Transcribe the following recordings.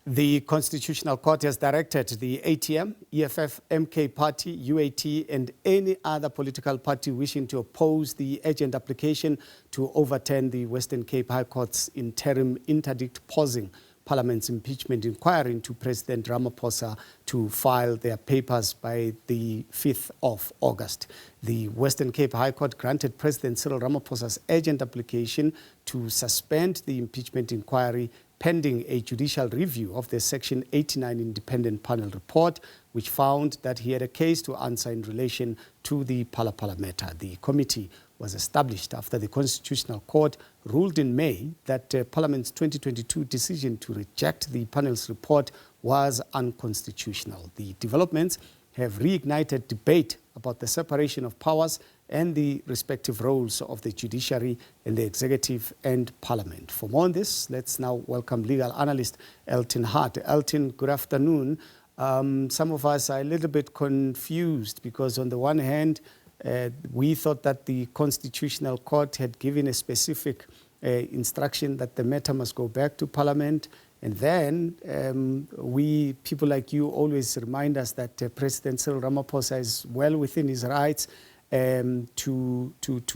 The Constitutional Court has directed the ATM, EFF, MK Party, UAT, and any other political party wishing to oppose the urgent application to overturn the Western Cape High Court's interim interdict pausing Parliament's impeachment inquiry into President Ramaphosa to file their papers by the 5th of August. The Western Cape High Court granted President Cyril Ramaphosa's urgent application to suspend the impeachment inquiry pending a judicial review of the Section 89 independent panel report, which found that he had a case to answer in relation to the Phala Phala matter. The committee was established after the Constitutional Court ruled in May that Parliament's 2022 decision to reject the panel's report was unconstitutional. The developments have reignited debate about the separation of powers and the respective roles of the judiciary and the executive and Parliament. For more on this, let's now welcome legal analyst Elton Hart. Elton, good afternoon. Some of us are a little bit confused because on the one hand, we thought that the Constitutional Court had given a specific instruction that the matter must go back to Parliament. And then people like you always remind us that President Cyril Ramaphosa is well within his rights to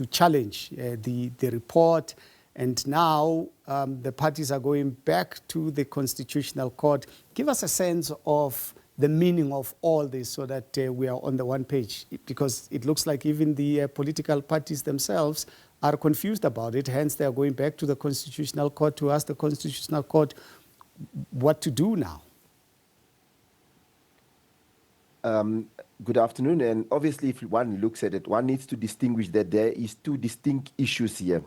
challenge the report. And now the parties are going back to the Constitutional Court. Give us a sense of the meaning of all this so that we are on the one page, because it looks like even the political parties themselves are confused about it. Hence, they are going back to the Constitutional Court to ask the Constitutional Court what to do now. Good afternoon. And obviously, if one looks at it, one needs to distinguish that there is two distinct issues here.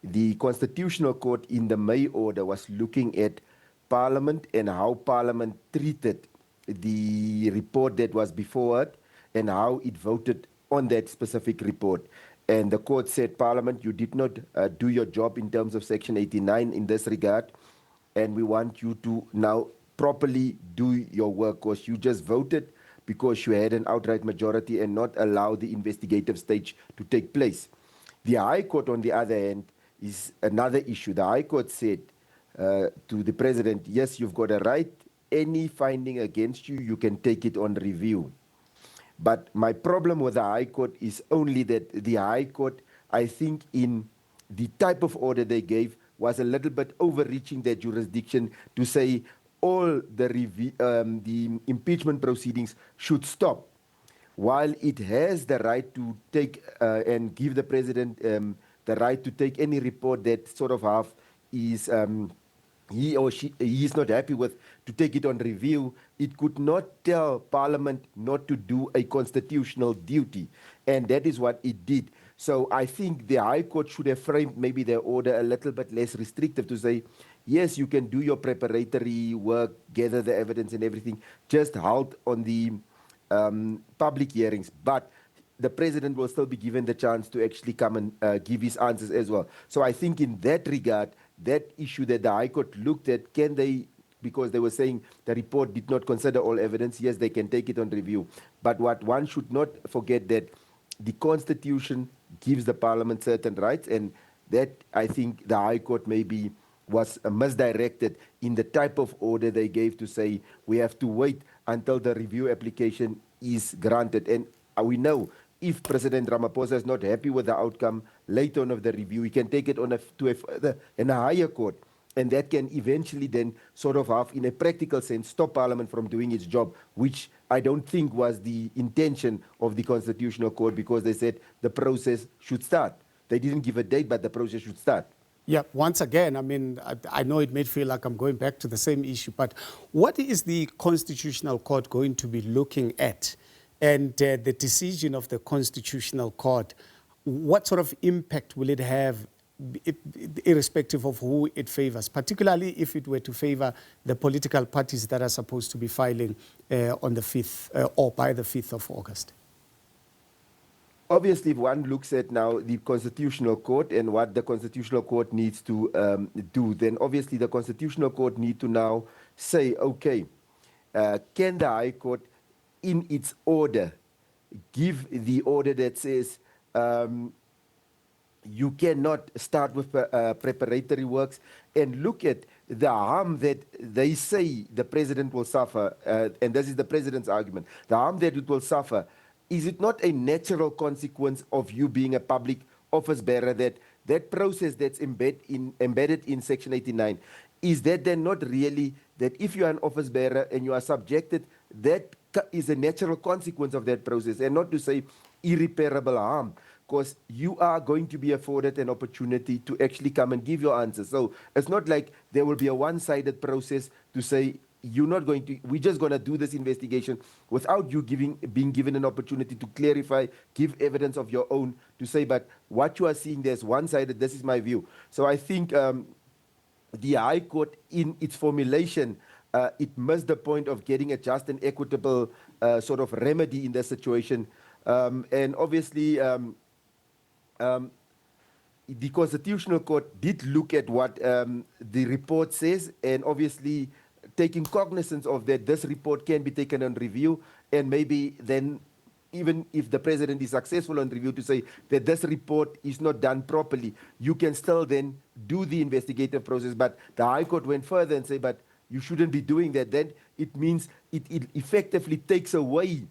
The Constitutional Court in the May order was looking at Parliament and how Parliament treated the report that was before it and how it voted on that specific report. And the court said, Parliament, you did not do your job in terms of Section 89 in this regard, and we want you to now properly do your work, because you just voted because you had an outright majority and not allow the investigative stage to take place. The High Court, on the other hand, is another issue. The High Court said to the President, yes, you've got a right. Any finding against you, you can take it on review. But my problem with the High Court is only that the High Court, I think in the type of order they gave, was a little bit overreaching their jurisdiction to say all the impeachment proceedings should stop, while it has the right to take and give the President the right to take any report that sort of half is he is not happy with, to take it on review. It could not tell Parliament not to do a constitutional duty, and that is what it did. So I think the High Court should have framed maybe their order a little bit less restrictive to say, yes, you can do your preparatory work, gather the evidence and everything, just halt on the public hearings, but the President will still be given the chance to actually come and give his answers as well. So I think in that regard, that issue that the High Court looked at, can they, because they were saying the report did not consider all evidence, yes, they can take it on review. But what one should not forget, that the Constitution gives the Parliament certain rights, and that I think the High Court maybe was misdirected in the type of order they gave to say we have to wait until the review application is granted. And we know if President Ramaphosa is not happy with the outcome later on of the review, he can take it on to a further and a higher court. And that can eventually then sort of have, in a practical sense, stop Parliament from doing its job, which I don't think was the intention of the Constitutional Court, because they said the process should start. They didn't give a date, but the process should start. Yeah, once again, I mean, I know it may feel like I'm going back to the same issue, but what is the Constitutional Court going to be looking at? And the decision of the Constitutional Court, what sort of impact will it have, irrespective of who it favors, particularly if it were to favor the political parties that are supposed to be filing on the 5th or by the 5th of August? Obviously, if one looks at now the Constitutional Court and what the Constitutional Court needs to do, then obviously the Constitutional Court need to now say, okay, can the High Court in its order give the order that says you cannot start with preparatory works, and look at the harm that they say the president will suffer, and this is the president's argument, the harm that it will suffer, is it not a natural consequence of you being a public office bearer, that process that's embedded in Section 89, is that then not really that if you are an office bearer and you are subjected, that is a natural consequence of that process, and not to say irreparable harm, because you are going to be afforded an opportunity to actually come and give your answers. So it's not like there will be a one-sided process to say, we're just going to do this investigation without you being given an opportunity to clarify, give evidence of your own, to say, but what you are seeing there's one-sided, this is my view. So I think the High Court, in its formulation, it missed the point of getting a just and equitable sort of remedy in this situation. And obviously, the Constitutional Court did look at what the report says, and obviously taking cognizance of that, this report can be taken on review, and maybe then, even if the president is successful on review, to say that this report is not done properly, you can still then do the investigative process. But the High Court went further and say, but you shouldn't be doing that. Then it means it effectively takes away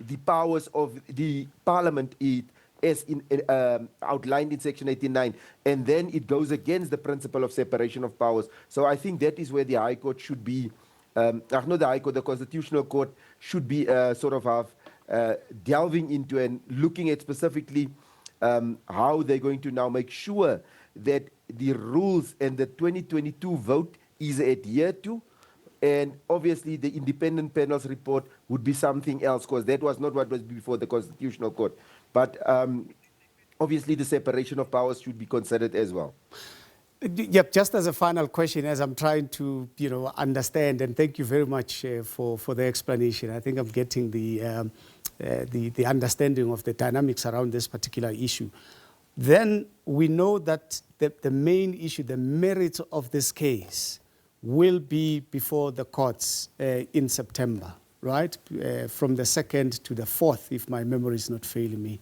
the powers of the parliament, as outlined in Section 89, and then it goes against the principle of separation of powers. So I think that is where the High Court should be, not the High Court, the Constitutional Court should be sort of delving into and looking at specifically how they're going to now make sure that the rules and the 2022 vote is adhered to. And obviously the independent panel's report would be something else, because that was not what was before the Constitutional Court. But obviously the separation of powers should be considered as well. Yep, just as a final question, as I'm trying to understand, and thank you very much for the explanation. I think I'm getting the understanding of the dynamics around this particular issue. Then we know that the main issue, the merits of this case, will be before the courts in September, right? From the 2nd to the 4th, if my memory is not failing me.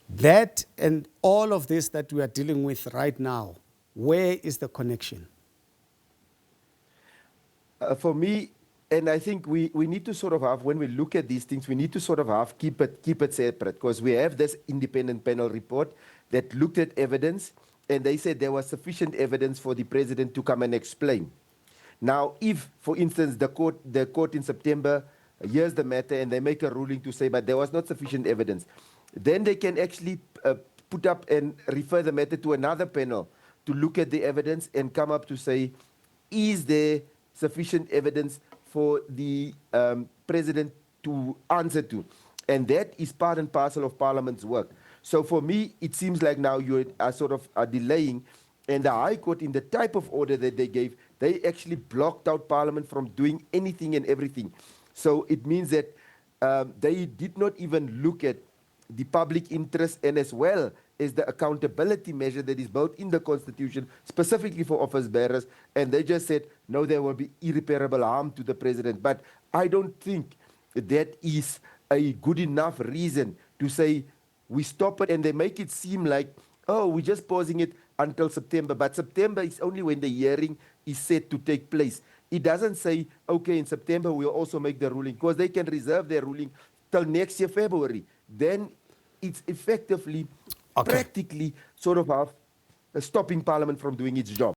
That and all of this that we are dealing with right now, where is the connection? For me, and I think we need to sort of have, when we look at these things, we need to sort of keep it separate, because we have this independent panel report that looked at evidence, and they said there was sufficient evidence for the president to come and explain. Now, if, for instance, the court in September hears the matter and they make a ruling to say, but there was not sufficient evidence, then they can actually put up and refer the matter to another panel to look at the evidence and come up to say, is there sufficient evidence for the president to answer to? And that is part and parcel of Parliament's work. So for me, it seems like now you are sort of delaying, and the High Court, in the type of order that they gave, they actually blocked out Parliament from doing anything and everything. So it means that they did not even look at the public interest, and as well as the accountability measure that is built in the Constitution, specifically for office bearers, and they just said, no, there will be irreparable harm to the president. But I don't think that is a good enough reason to say we stop it, and they make it seem like, oh, we're just pausing it until September. But September is only when the hearing is set to take place. It doesn't say, okay, in September we'll also make the ruling, because they can reserve their ruling till next year, February. Then it's effectively, practically sort of stopping Parliament from doing its job.